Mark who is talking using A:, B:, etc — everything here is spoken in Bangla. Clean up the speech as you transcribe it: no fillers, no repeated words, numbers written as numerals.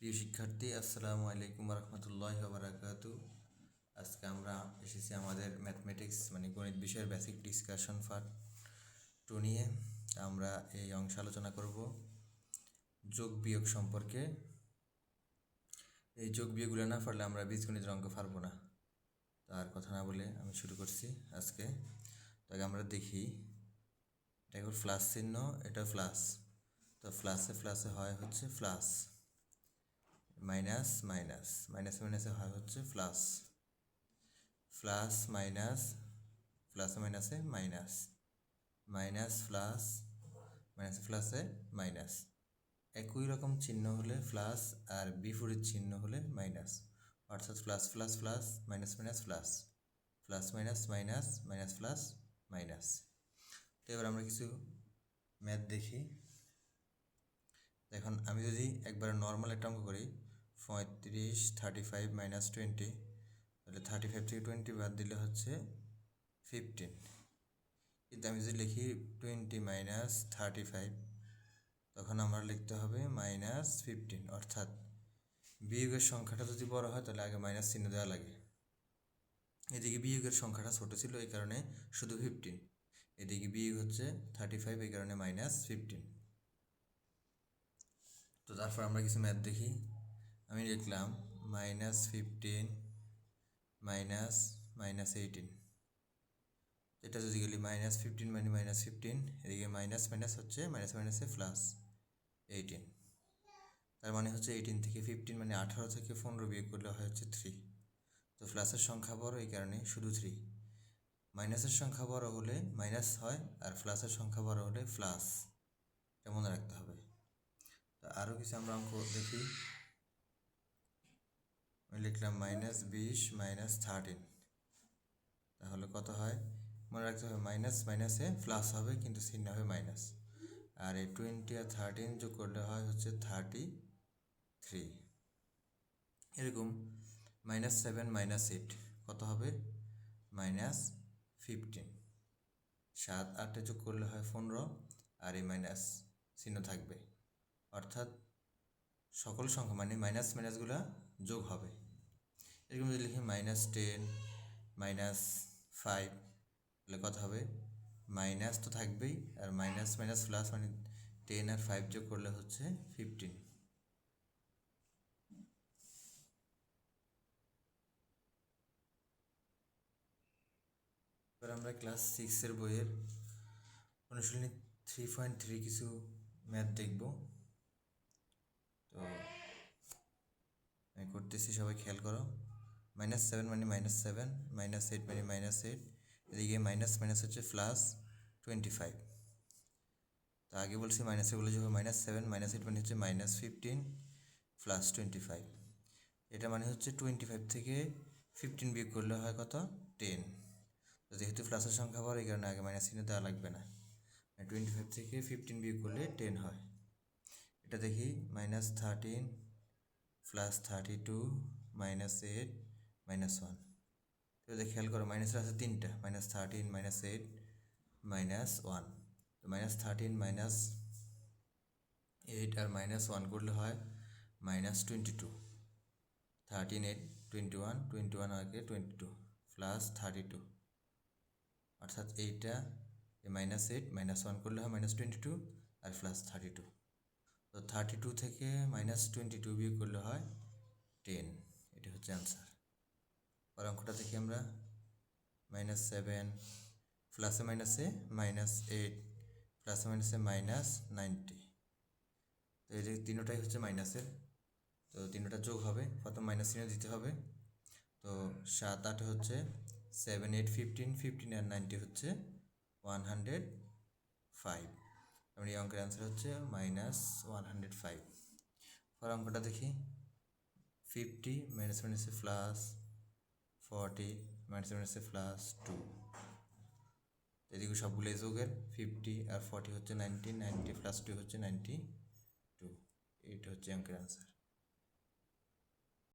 A: প্রিয় শিক্ষার্থী, আসসালামু আলাইকুম রহমতুল্লাহি ওয়া বারাকাতুহু। আজকে আমরা এসেছি আমাদের ম্যাথমেটিক্স গণিত বিষয়ের বেসিক ডিসকাশন পার্ট 2 নিয়ে। আমরা এই অংশে আলোচনা করব যোগ বিয়োগ সম্পর্কে। এই যোগ বিয়োগগুলো না পারলে আমরা বীজগণিতের অঙ্ক পারবো না। তার কথা না বলে আমি শুরু করছি আজকে। তাকে আমরা দেখি, এটা এখন প্লাস চিহ্ন, এটা প্লাস, তো প্লাসে হয় হচ্ছে প্লাস, মাইনাস মাইনাস, মাইনাসে হয় হচ্ছে প্লাস, প্লাস মাইনাস, মাইনাসে মাইনাস, মাইনাস প্লাস, প্লাসে মাইনাস। একই রকম চিহ্ন হলে প্লাস আর বিপরীত চিহ্ন হলে মাইনাস, অর্থাৎ plus plus plus, minus minus plus, plus minus minus, minus plus minus. তো এবার আমরা কিছু ম্যাথ দেখি। এখন আমি যদি একবার নর্মাল একটা অঙ্ক করি, 35 35 মাইনাস 20, তাহলে 35 থেকে 20 বাদ দিলে হচ্ছে 15। কিন্তু আমি যদি লিখি 20 মাইনাস 35, তখন আমার লিখতে হবে মাইনাস 15, অর্থাৎ বিয়োগের সংখ্যাটা যদি বড় হয় তাহলে আগে মাইনাস চিহ্ন দেওয়া লাগে। এদিকে বিয়োগের সংখ্যাটা ছোট ছিল, এই কারণে শুধু 15, এদিকে বিয়োগ হচ্ছে 35, এই কারণে মাইনাস 15। তো তারপর আমরা কিছু ম্যাথ দেখি। আমি লিখলাম মাইনাস 15 মাইনাস মাইনাস 18। এটা যদি গেলি মাইনাস 15 মানে মাইনাস 15, এদিকে মাইনাস মাইনাস হচ্ছে মাইনাস মাইনাসে প্লাস 18। তার মানে হচ্ছে 18 থেকে 15 মানে 18 থেকে 15 বিয়োগ করলে হয় হচ্ছে 3। তো প্লাসের সংখ্যা বড়, এই কারণে শুধু 3। মাইনাসের সংখ্যা বড় হলে মাইনাস হয়, আর প্লাসের সংখ্যা বড় হলে প্লাস, এটা মনে রাখতে হবে। তো আরও কিছু আমরা অঙ্ক দেখি। আমি লিখলাম মাইনাস 20 মাইনাস 13, তাহলে কত হয় মনে রাখতে হবে, মাইনাস মাইনাসে প্লাস হবে কিন্তু চিহ্ন হবে মাইনাস, আর এই 20 আর 13 যোগ করলে হয় হচ্ছে 33। এরকম মাইনাস 7 মাইনাস 8 কত হবে, মাইনাস 15। 7 8 যোগ করলে হয় 15, আর এই মাইনাস চিহ্ন থাকবে, অর্থাৎ সকল সংখ্যা মাইনাস মাইনাসগুলো যোগ হবে। এরকম যদি লিখি মাইনাস 10 মাইনাস 5, তাহলে কথা হবে মাইনাস তো থাকবেই, আর মাইনাস মাইনাস প্লাস 10 আর 5 যোগ করলে হচ্ছে 15। এবার আমরা ক্লাস 6-এর বইয়ের অনুশীলনী 3.3 কিছু ম্যাথ দেখব। তো আমি করতেছি, সবাই খেয়াল করো। মাইনাস 7 মানে মাইনাস 7, মাইনাস 8 মানে মাইনাস 8, এদিকে মাইনাস মাইনাস হচ্ছে প্লাস 25। তো আগে বলছি মাইনাসে বলে যাবো মাইনাস 7 মাইনাস 8 মানে হচ্ছে মাইনাস 15 প্লাস 25। এটা মানে হচ্ছে 25 থেকে 15 বিয়োগ করলে হয় কত, 10। তো যেহেতু প্লাসের সংখ্যা বড়, এই কারণে আগে মাইনাস চিহ্ন দেওয়া লাগবে না। 25 থেকে 15 বিয়োগ করলে 10 হয়। এটা দেখি মাইনাস 13 প্লাস 32 মাইনাস 8 মাইনাস 1। তো খেয়াল করো মাইনাসের আছে 3টা, মাইনাস 13 মাইনাস 8 মাইনাস 1। তো মাইনাস 13 মাইনাস 8 আর মাইনাস 1 করলে হয় মাইনাস 22। 13 8 21, 21 আগে 22 প্লাস 32, অর্থাৎ এইটা মাইনাস 8 মাইনাস 1 করলে হয় মাইনাস 22 আর প্লাস 32। তো 32 থেকে মাইনাস 22 বিয়োগ করলে হয় 10। এটা হচ্ছে অ্যান্সার। আর অঙ্কটা দেখি আমরা, মাইনাস 7 প্লাসে মাইনাসে মাইনাস 8 প্লাসে মাইনাসে মাইনাস 90। তো এই যে তিনটাই হচ্ছে মাইনাসের, তো তিনটা যোগ হবে, প্রথম মাইনাস চিহ্ন দিতে হবে। তো 7 8 হচ্ছে 7 8 15, 15 আর 90 হচ্ছে 105। আমরা এই অঙ্কের অ্যান্সার হচ্ছে মাইনাস 105। পর অঙ্কটা দেখি, 50 মাইনাস মাইনাসে প্লাস 40 মাইনাস মাইনাসে প্লাস 2। এদিকে সবগুলো যোগের, 50 আর 40 হচ্ছে 90, 90 প্লাস 2 হচ্ছে 92। এইটা হচ্ছে অঙ্কের অ্যান্সার।